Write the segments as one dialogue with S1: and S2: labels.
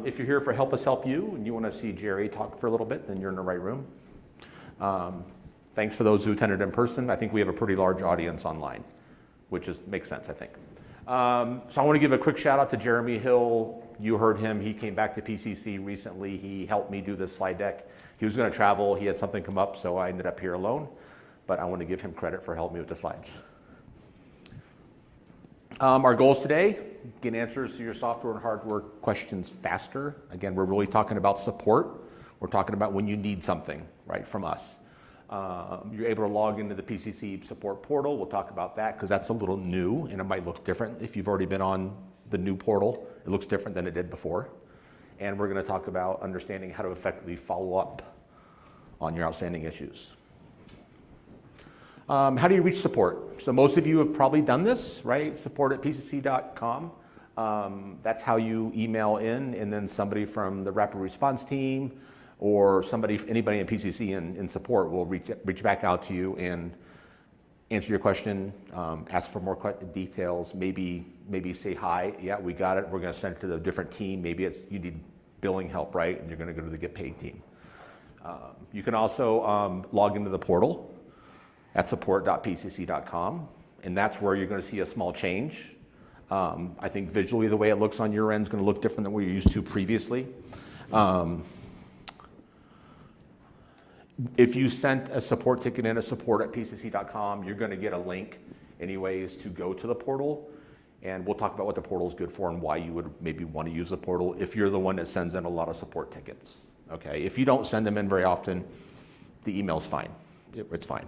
S1: If you're here for Help Us Help You and you want to see Jerry talk for a little bit, then you're in the right room. Thanks for those who attended in person. I think we have a pretty large audience online, which makes sense, I think. So I want to give a quick shout out to Jeremy Hill. You heard him. He came back to PCC recently. He helped me do this slide deck. He was going to travel. He had something come up, so I ended up here alone. But I want to give him credit for helping me with the slides. Our goals today, get answers to your software and hardware questions faster. Again, we're really talking about support. We're talking about when you need something, right, from us. You're able to log into the PCC Support portal. We'll talk about that because that's a little new and it might look different. If you've already been on the new portal, it looks different than it did before. And we're going to talk about understanding how to effectively follow up on your outstanding issues. How do you reach support? So most of you have probably done this, right? support@pcc.com. That's how you email in, and then somebody from the rapid response team or anybody in PCC in support will reach back out to you and answer your question, ask for more details, maybe say hi, yeah, we got it, we're going to send it to the different team. Maybe you need billing help, right? And you're going to go to the get paid team. You can also log into the portal at support.pcc.com, and that's where you're going to see a small change. I think visually the way it looks on your end is going to look different than what you're used to previously. If you sent a support ticket in at support@pcc.com, you're going to get a link anyways to go to the portal, and we'll talk about what the portal is good for and why you would maybe want to use the portal if you're the one that sends in a lot of support tickets. Okay, if you don't send them in very often, the email's fine. It's fine.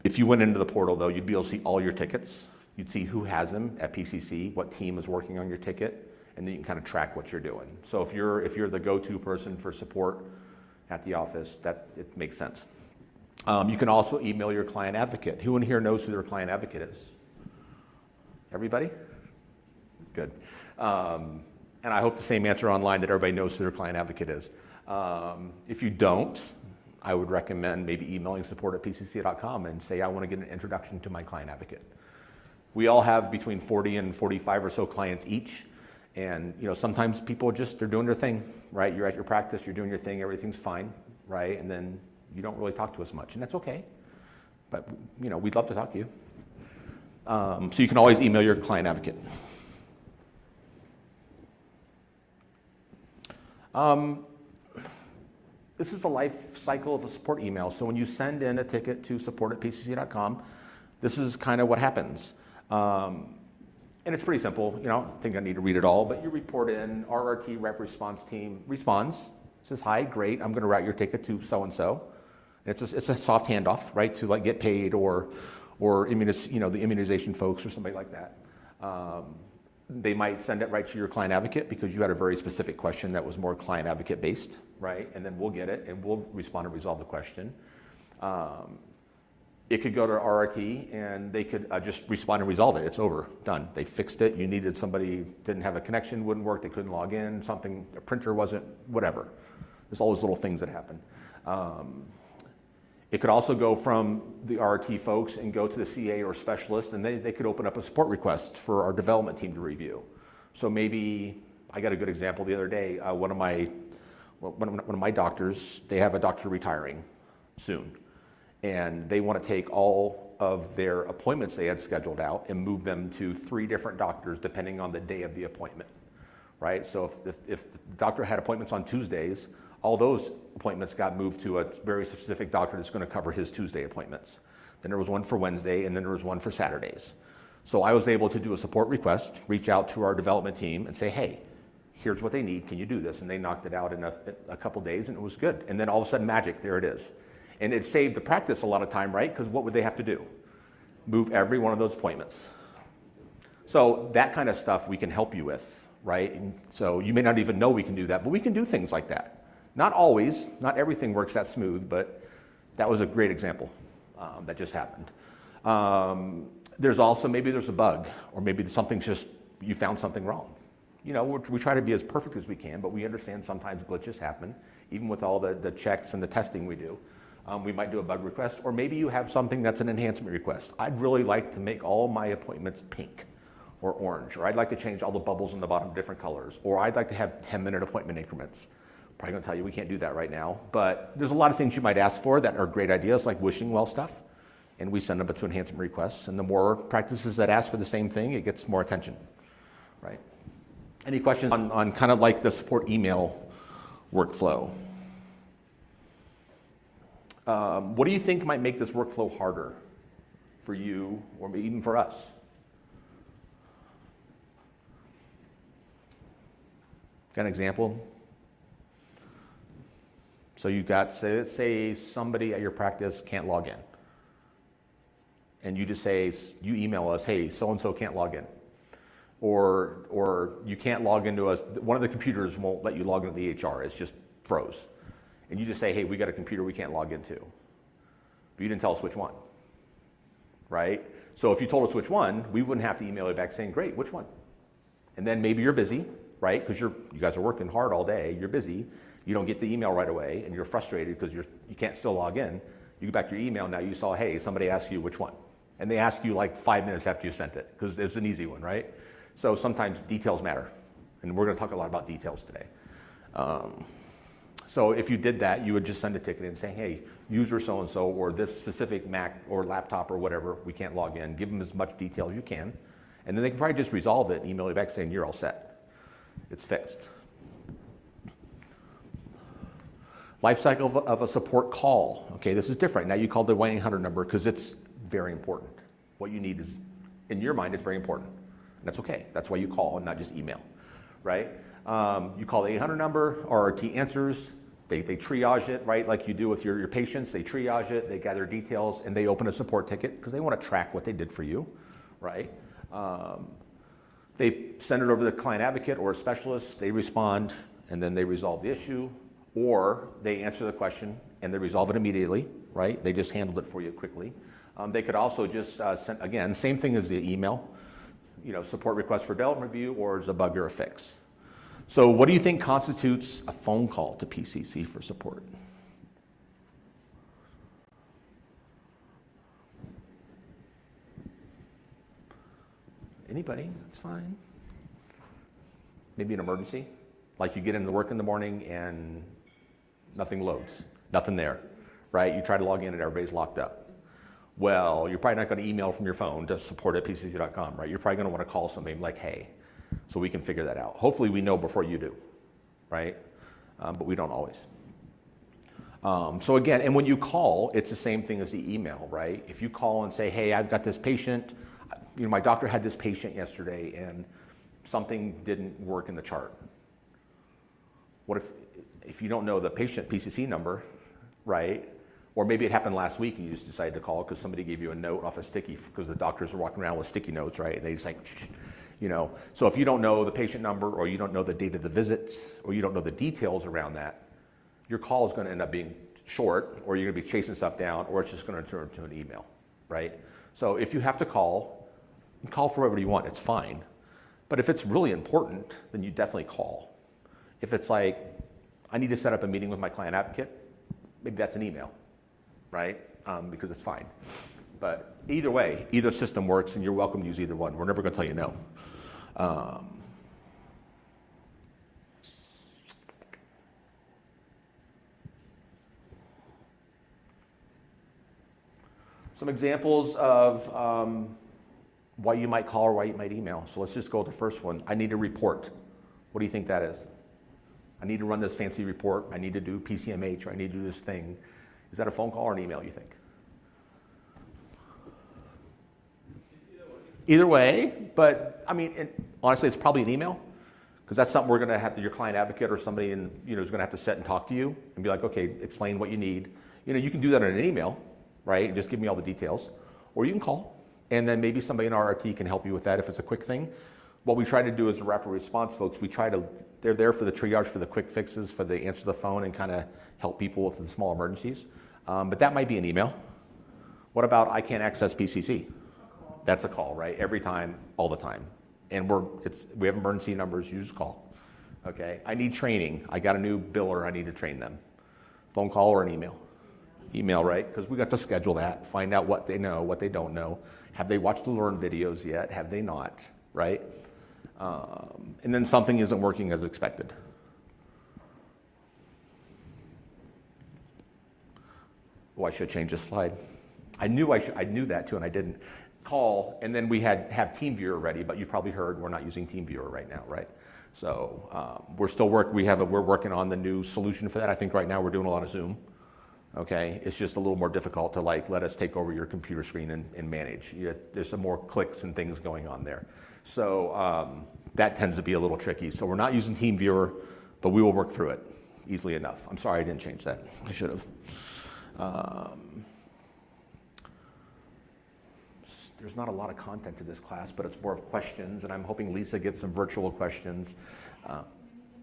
S1: If you went into the portal though, you'd be able to see all your tickets. You'd see who has them at PCC, what team is working on your ticket, and then you can kind of track what you're doing. So if you're the go-to person for support at the office, it makes sense. You can also email your client advocate. Who in here knows who their client advocate is? Everybody? Good. And I hope the same answer online that everybody knows who their client advocate is. If you don't, I would recommend maybe emailing support@pcc.com and say, I want to get an introduction to my client advocate. We all have between 40 and 45 or so clients each. And sometimes people they're doing their thing, right? You're at your practice, you're doing your thing, everything's fine, right? And then you don't really talk to us much, and that's okay. But we'd love to talk to you. So you can always email your client advocate. This is the life cycle of a support email. So when you send in a ticket to support@pcc.com, this is kind of what happens. And it's pretty simple. I don't think I need to read it all, but you report in, RRT rep response team responds, says, hi, great, I'm going to route your ticket to so-and-so. It's a soft handoff, right, to get paid or the immunization folks or somebody like that. They might send it right to your client advocate because you had a very specific question that was more client advocate based, right? And then we'll get it and we'll respond and resolve the question. It could go to RRT and they could just respond and resolve it. It's over, done. They fixed it. You needed somebody, didn't have a connection, wouldn't work, they couldn't log in, a printer wasn't, whatever. There's all those little things that happen. It could also go from the RRT folks and go to the CA or specialist, and they could open up a support request for our development team to review. So maybe, I got a good example the other day, one of my doctors, they have a doctor retiring soon. And they want to take all of their appointments they had scheduled out and move them to 3 different doctors depending on the day of the appointment, right? So if the doctor had appointments on Tuesdays, all those appointments got moved to a very specific doctor that's going to cover his Tuesday appointments. Then there was one for Wednesday, and then there was one for Saturdays. So I was able to do a support request, reach out to our development team and say, hey, here's what they need, can you do this? And they knocked it out in a couple days and it was good. And then all of a sudden, magic, there it is. And it saved the practice a lot of time, right? Because what would they have to do? Move every one of those appointments. So that kind of stuff we can help you with, right? And so you may not even know we can do that, but we can do things like that. Not always, not everything works that smooth, but that was a great example that just happened. There's also, maybe there's a bug, or maybe something's just, you found something wrong. We try to be as perfect as we can, but we understand sometimes glitches happen, even with all the checks and the testing we do. We might do a bug request, or maybe you have something that's an enhancement request. I'd really like to make all my appointments pink, or orange, or I'd like to change all the bubbles in the bottom to different colors, or I'd like to have 10-minute appointment increments. Probably gonna tell you we can't do that right now, but there's a lot of things you might ask for that are great ideas, like wishing well stuff, and we send them to enhancement requests, and the more practices that ask for the same thing, it gets more attention, right? Any questions on kind of like the support email workflow? What do you think might make this workflow harder for you or even for us? Got an example? So you got, say somebody at your practice can't log in. And you just say, you email us, hey, so-and-so can't log in. Or you can't log into one of the computers won't let you log into the EHR, it's just froze. And you just say, hey, we got a computer we can't log into. But you didn't tell us which one, right? So if you told us which one, we wouldn't have to email you back saying, great, which one? And then maybe you're busy, right? Because you guys are working hard all day, you're busy, you don't get the email right away, and you're frustrated because you can't still log in. You go back to your email, now you saw, hey, somebody asked you which one. And they ask you like 5 minutes after you sent it, because it's an easy one, right? So sometimes details matter, and we're gonna talk a lot about details today. So if you did that, you would just send a ticket and say, hey, user so-and-so or this specific Mac or laptop or whatever, we can't log in. Give them as much detail as you can. And then they can probably just resolve it and email you back saying you're all set. It's fixed. Life cycle of a support call. Okay, this is different. Now you call the 1-800 number because it's very important. What you need is, in your mind, it's very important. And that's okay. That's why you call and not just email, right? You call the 800 number, RRT answers, they triage it, right? Like you do with your patients, they triage it, they gather details, and they open a support ticket because they want to track what they did for you, right? They send it over to the client advocate or a specialist, they respond, and then they resolve the issue, or they answer the question and they resolve it immediately, right? They just handled it for you quickly. They could also just send, again, same thing as the email, support request for development review or as a bug or a fix. So what do you think constitutes a phone call to PCC for support? Anybody? That's fine. Maybe an emergency? Like you get into work in the morning and nothing loads, nothing there, right? You try to log in and everybody's locked up. Well, you're probably not going to email from your phone to support@pcc.com, right? You're probably going to want to call somebody like, hey, so we can figure that out. Hopefully we know before you do, right? But we don't always. So again, and when you call, it's the same thing as the email, right? If you call and say, hey, I've got this patient, my doctor had this patient yesterday and something didn't work in the chart. What if you don't know the patient PCC number, right? Or maybe it happened last week and you just decided to call because somebody gave you a note off a sticky, because the doctors are walking around with sticky notes, right? And they just like, So if you don't know the patient number or you don't know the date of the visits or you don't know the details around that, your call is going to end up being short, or you're going to be chasing stuff down, or it's just going to turn into an email, right? So if you have to call for whatever you want, it's fine. But if it's really important, then you definitely call. If it's like, I need to set up a meeting with my client advocate, maybe that's an email, right? Because it's fine. But either way, either system works, and you're welcome to use either one. We're never going to tell you no. Some examples of why you might call or why you might email. So let's just go with the first one. I need a report. What do you think that is? I need to run this fancy report. I need to do PCMH, or I need to do this thing. Is that a phone call or an email, you think? Either way, but I mean, honestly, it's probably an email, because that's something we're going to have to, your client advocate or somebody is going to have to sit and talk to you and be like, okay, explain what you need. You can do that in an email, right? Just give me all the details. Or you can call, and then maybe somebody in RRT can help you with that if it's a quick thing. What we try to do as a rapid response folks, they're there for the triage, for the quick fixes, for the answer the phone, and kind of help people with the small emergencies. But that might be an email. What about I can't access PCC? That's a call, right? Every time, all the time. And we have emergency numbers, you just call. Okay, I need training. I got a new biller, I need to train them. Phone call or an email? Email, right? Because we got to schedule that, find out what they know, what they don't know. Have they watched the Learn videos yet? Have they not? right? And then something isn't working as expected. Oh, I should change this slide. I knew that too, and I didn't. Call, and then we have TeamViewer ready, but you probably heard we're not using TeamViewer right now, right? So we're working on the new solution for that. I think right now we're doing a lot of Zoom. Okay, it's just a little more difficult to like let us take over your computer screen and manage. There's some more clicks and things going on there. So that tends to be a little tricky. So we're not using TeamViewer, but we will work through it easily enough. I'm sorry I didn't change that. I should have. There's not a lot of content to this class, but it's more of questions, and I'm hoping Lisa gets some virtual questions.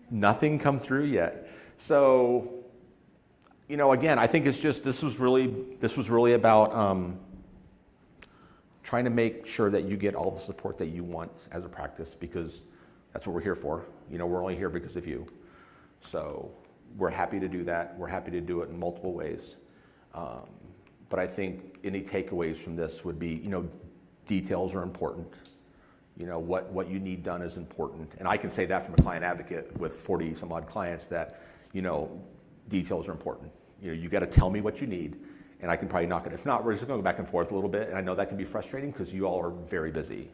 S1: Nothing come through yet. So, you know, again, I think it's just, this was really about trying to make sure that you get all the support that you want as a practice, because that's what we're here for. You know, we're only here because of you. So we're happy to do that. We're happy to do it in multiple ways. But I think any takeaways from this would be, you know, details are important. You know, what you need done is important. And I can say that from a client advocate with 40 some odd clients that, you know, details are important. You know, you got to tell me what you need, and I can probably knock it. If not, we're just going to go back and forth a little bit. And I know that can be frustrating because you all are very busy,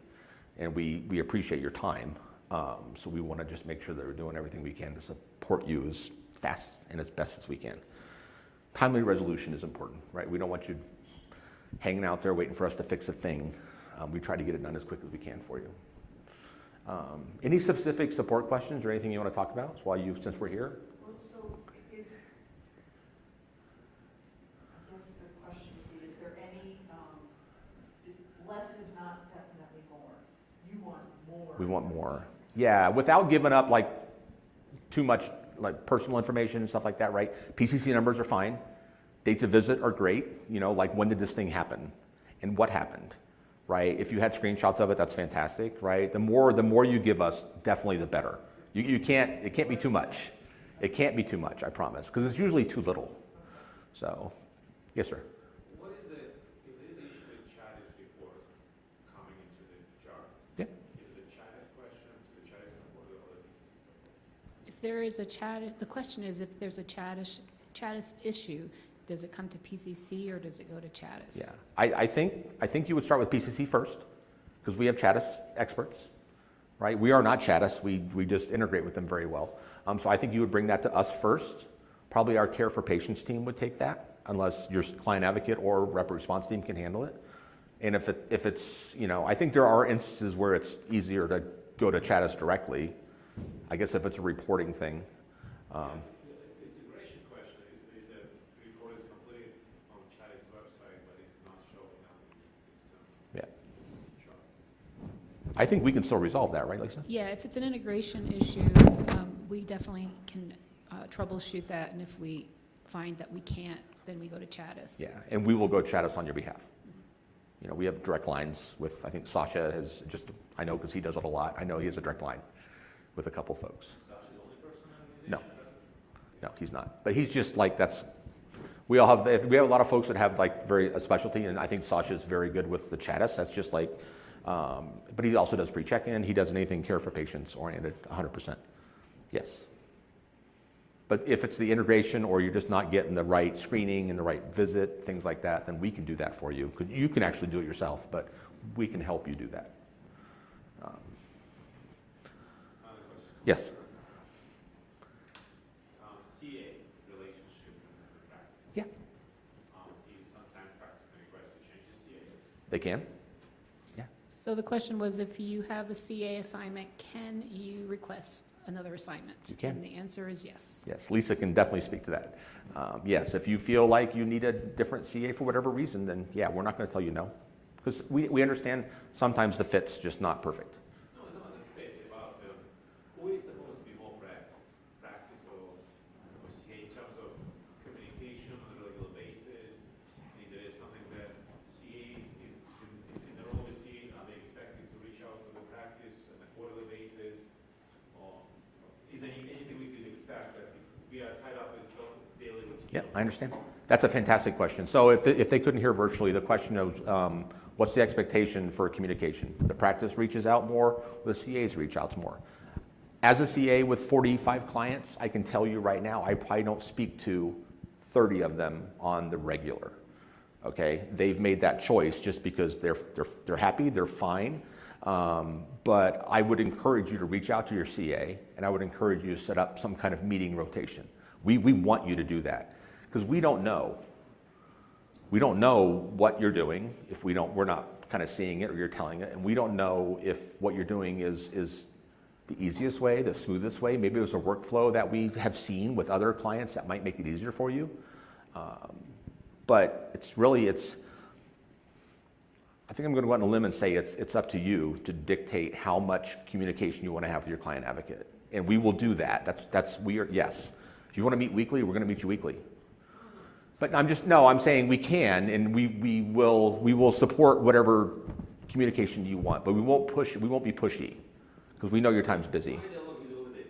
S1: and we appreciate your time. So we want to just make sure that we're doing everything we can to support you as fast and as best as we can. Timely resolution is important, right? We don't want you hanging out there waiting for us to fix a thing. We try to get it done as quick as we can for you. Any specific support questions or anything you want to talk about since we're here?
S2: Well, so I guess the question would be, is there any, less is not definitely more. You want more.
S1: We want more. Yeah, without giving up like too much like personal information and stuff like that, right? PCC numbers are fine. Dates of visit are great. You know, like when did this thing happen and what happened, right? If you had screenshots of it, that's fantastic, right? The more you give us, definitely the better. It can't be too much. It can't be too much, I promise, because it's usually too little. So, yes, sir.
S3: What is it, if there is an issue with Chattis reports coming into the chart?
S1: Yeah.
S3: Is it a Chattis question to the Chattis support or the PCC support?
S4: If there is a Chattis, the question is if there's a Chattis issue, does it come to PCC or does it go to Chattis?
S1: Yeah, I think you would start with PCC first, because we have Chattis experts, right? We are not Chattis. We just integrate with them very well. So I think you would bring that to us first. Probably our care for patients team would take that, unless your client advocate or rep response team can handle it. And if it's, you know, I think there are instances where it's easier to go to Chattis directly. I guess if it's a reporting thing.
S3: It's an integration question. Is the report is complete on Chattis website, but it's not showing up in the system?
S1: Yeah. I think we can still resolve that, right, Lisa?
S4: Yeah, if it's an integration issue, we definitely can troubleshoot that, and if we find that we can't, then we go to Chattis.
S1: Yeah, and we will go Chattis on your behalf. You know, we have direct lines with, I think Sasha has just, I know because he does it a lot, I know he has a direct line with a couple folks.
S3: Sasha's the only person in the
S1: No,
S3: organization?
S1: no, he's not. But he's just like, we have a lot of folks that have like a specialty, and I think Sasha's very good with the Chattis. That's just like, but he also does pre-check-in. He does anything care for patients oriented, 100%. Yes. But if it's the integration or you're just not getting the right screening and the right visit, things like that, then we can do that for you. Because you can actually do it yourself, but we can help you do that. Yes.
S3: CA relationship with practice.
S1: Yeah.
S3: Is sometimes practice can request to change the CA.
S1: They can. Yeah.
S4: So the question was, if you have a CA assignment, can you request another assignment?
S1: You can.
S4: And the answer is yes.
S1: Yes, Lisa can definitely speak to that. Yes, if you feel like you need a different CA for whatever reason, then yeah, we're not going to tell you no. Because we understand sometimes the fit's just not perfect.
S3: No, it's not the fit, about who is supposed to be more practice or CA in terms of communication on a regular basis. Is there something that CAs is in the role of CA, are they expected to reach out to the practice on a quarterly basis? Or is there anything we could expect that we are tied up with some daily routine?
S1: Yeah, I understand. That's a fantastic question. So if they couldn't hear virtually, the question was, What's the expectation for communication? The practice reaches out more, the CAs reach out more. As a CA with 45 clients, I can tell you right now, I probably don't speak to 30 of them on the regular. Okay, they've made that choice just because they're happy, they're fine. But I would encourage you to reach out to your CA, and I would encourage you to set up some kind of meeting rotation. We want you to do that because we don't know. We don't know what you're doing if we're not kind of seeing it or you're telling it, and we don't know if what you're doing is the easiest way, the smoothest way. Maybe there's a workflow that we have seen with other clients that might make it easier for you. But I think I'm going to go out on a limb and say it's up to you to dictate how much communication you want to have with your client advocate. And we will do that. Yes. If you want to meet weekly, we're going to meet you weekly. But I'm saying we can, and we will support whatever communication you want, but we won't be pushy, because we know your time's busy.
S3: The way they look is a little bit this.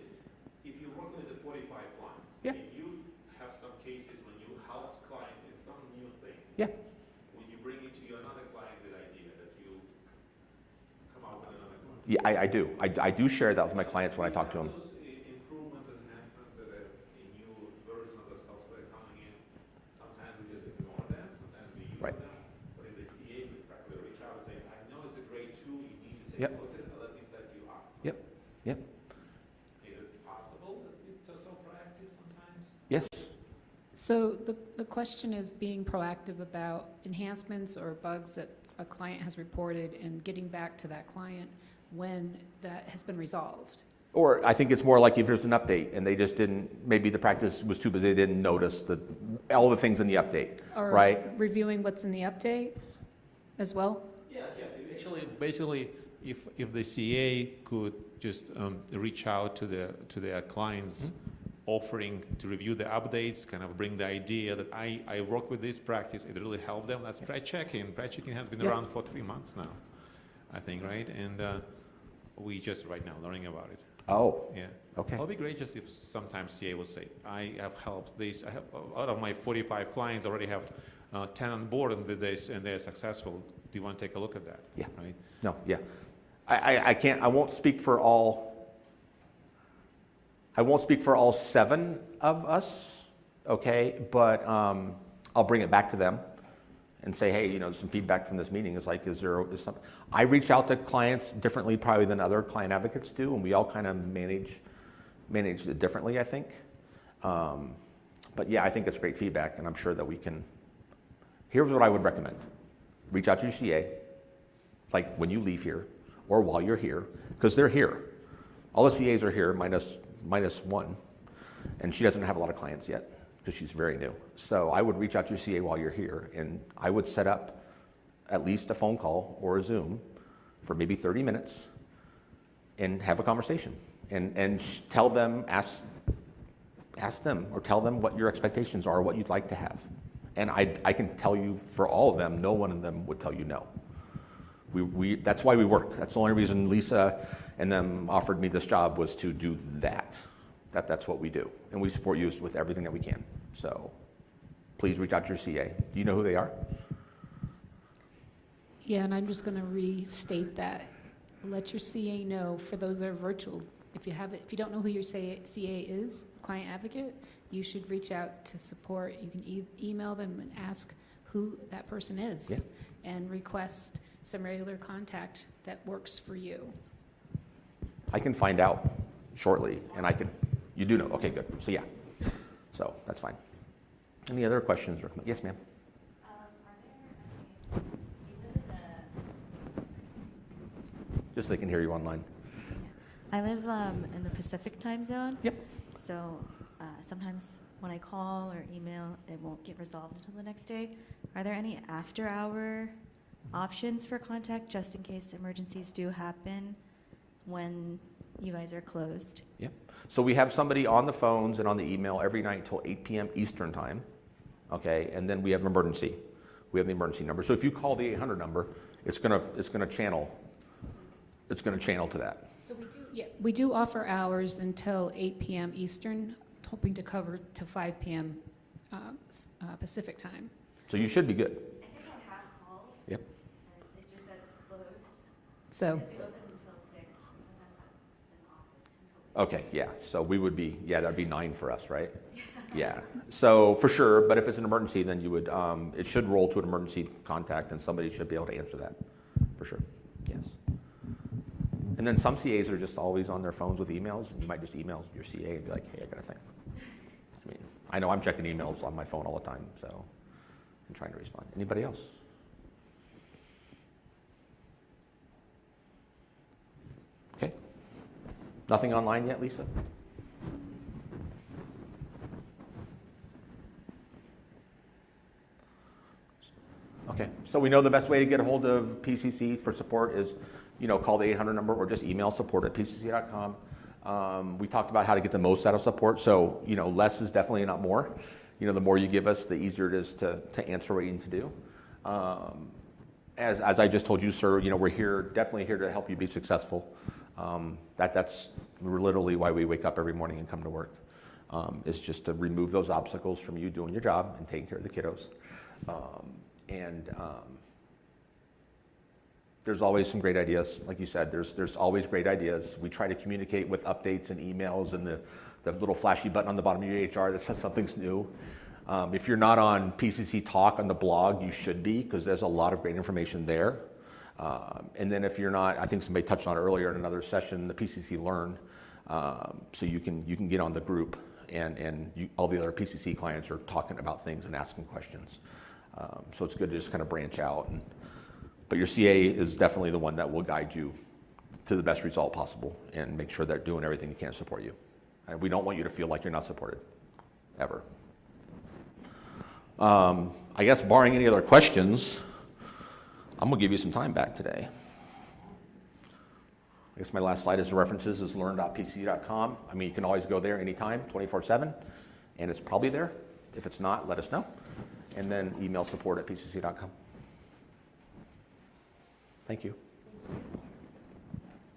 S3: If you're working with the 45 clients,
S1: Yeah.
S3: and you have some cases when you help clients in some new thing,
S1: Yeah.
S3: when you bring it to your another client, the idea that you come out with another one.
S1: Yeah, I do. I do share that with my clients when I talk to them.
S3: Those improvements and enhancements that are a new version of the software coming in, sometimes we just ignore them, sometimes we use
S1: Right.
S3: them. But if the CA would practically reach out and say, I know it's a great tool, you need to take
S1: Yep.
S3: a look at it, let me set you up.
S1: Yep. Yep.
S3: Is it possible that it's so proactive sometimes?
S1: Yes.
S4: So the question is being proactive about enhancements or bugs that a client has reported and getting back to that client when that has been resolved.
S1: Or I think it's more like if there's an update and they just didn't, maybe the practice was too busy, they didn't notice all the things in the update,
S4: Or
S1: right?
S4: reviewing what's in the update as well?
S3: Yes.
S5: Actually, basically, if the CA could just reach out to their clients, offering to review the updates, kind of bring the idea that I work with this practice, it really helped them. That's Prac-Checking. Prac-Checking has been
S1: Yeah.
S5: around for 3 months now, I think, right? And we just right now learning about it.
S1: Oh,
S5: Yeah.
S1: okay.
S5: It'll be great just if sometimes CA would say, I have helped this. I have, out of my 45 clients, already have 10 on board with this, and they're successful. Do you want to take a look at that?
S1: Yeah.
S5: Right.
S1: No, yeah. I won't speak for all 7 of us, okay? But I'll bring it back to them and say, hey, some feedback from this meeting is something. I reach out to clients differently probably than other client advocates do, and we all kind of manage it differently, I think. But yeah, I think it's great feedback, and I'm sure that we can. Here's what I would recommend. Reach out to your CA, like when you leave here or while you're here, because they're here. All the CAs are here minus one, and she doesn't have a lot of clients yet because she's very new. So I would reach out to your CA while you're here, and I would set up at least a phone call or a Zoom for maybe 30 minutes and have a conversation and tell them, ask them or tell them what your expectations are, what you'd like to have. And I can tell you for all of them, no one of them would tell you no. That's why we work. That's the only reason Lisa and them offered me this job was to do that. That's what we do. And we support you with everything that we can. So please reach out to your CA. Do you know who they are?
S4: Yeah, and I'm just going to restate that. Let your CA know, for those that are virtual, if you don't know who your CA is, client advocate, you should reach out to support. You can email them and ask who that person is.
S1: Yeah.
S4: And request some regular contact that works for you.
S1: I can find out shortly, and you do know. Okay, good. So yeah, so that's fine. Any other questions? Yes, ma'am. Just so they can hear you online.
S6: I live in the Pacific time zone.
S1: Yep.
S6: So sometimes when I call or email, it won't get resolved until the next day. Are there any after-hour options for contact just in case emergencies do happen when you guys are closed?
S1: Yep. So we have somebody on the phones and on the email every night till 8 p.m. Eastern time. Okay, and then we have an emergency. We have the emergency number. So if you call the 800 number, it's gonna channel to that.
S4: So we do offer hours until 8 p.m. Eastern, hoping to cover to 5 p.m. Pacific time.
S1: So you should be good.
S6: I think I have called.
S1: Yep.
S6: It
S4: So,
S1: Okay, yeah, so we would be, yeah, that'd be 9 for us, right? Yeah, so for sure, but if it's an emergency, then you would, it should roll to an emergency contact and somebody should be able to answer that, for sure, yes. And then some CAs are just always on their phones with emails, and you might just email your CA and be like, hey, I got a thing. I mean, I know I'm checking emails on my phone all the time, so I'm trying to respond. Anybody else? Okay. Nothing online yet, Lisa? Okay, so we know the best way to get a hold of PCC for support is, call the 800 number or just email support@pcc.com. We talked about how to get the most out of support, so, less is definitely not more. The more you give us, the easier it is to answer what you need to do. As I just told you, sir, we're definitely here to help you be successful. That's literally why we wake up every morning and come to work. Is just to remove those obstacles from you doing your job and taking care of the kiddos. There's always some great ideas. Like you said, there's always great ideas. We try to communicate with updates and emails and the little flashy button on the bottom of your HR that says something's new. If you're not on PCC Talk on the blog, you should be, because there's a lot of great information there. And then if you're not, I think somebody touched on it earlier in another session, the PCC Learn, so you can get on the group and all the other PCC clients are talking about things and asking questions. So it's good to just kind of branch out. But your CA is definitely the one that will guide you to the best result possible and make sure they're doing everything they can to support you. And we don't want you to feel like you're not supported, ever. I guess barring any other questions, I'm gonna give you some time back today. I guess my last slide is the references is learn.pcc.com. I mean, you can always go there anytime, 24/7, and it's probably there. If it's not, let us know. And then email support@pcc.com. Thank you.